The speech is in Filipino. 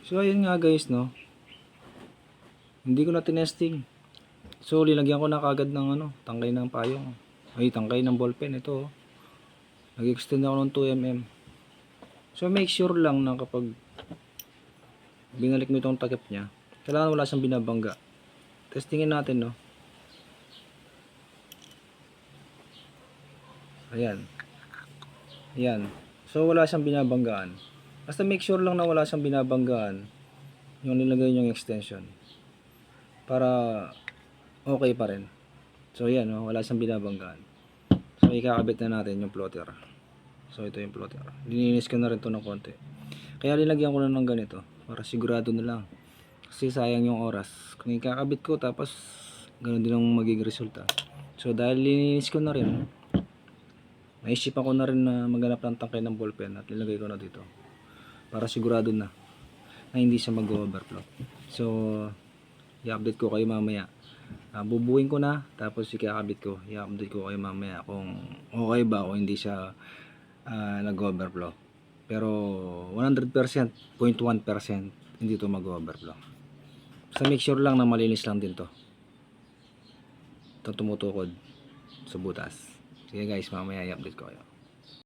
So ayun nga guys, no. Hindi ko na tinesting. So linagyan ko na kagad ng tangkay ng payong. Ay, tangkay ng ballpen ito. Nag-extend ako ng 2 mm. So make sure lang na kapag binalik mo itong takip niya, kailangan wala siyang binabangga. Testingin natin, no. Ayan. Ayan. So wala siyang binabanggaan. Basta make sure lang na wala siyang binabanggaan yung nilagay yung extension. Para okay pa rin. So ayan, no, wala siyang binabanggaan. So ikakabit na natin yung plotter. So ito yung plotter. Lininis ko na rin to ng konti. Kaya linagyan ko na ng ganito para sigurado na lang. Kasi sayang yung oras. Kung ikakabit ko tapos ganun din ang magiging resulta. So dahil lininis ko na rin, naisipan ko na rin na maghanap ng tangkay ng ballpen at nilagay ko na dito. Para sigurado na hindi siya mag-overflow. So i-update ko kayo mamaya. Bubuin ko na tapos ikakabit ko. I-update ko kayo mamaya kung okay ba o hindi siya nag-overflow. Pero 100%, 0.1% hindi to mag-overflow. So make sure lang na malinis lang din to. Ito tumutukod sa butas. Sige guys, mamaya i-update ko kayo.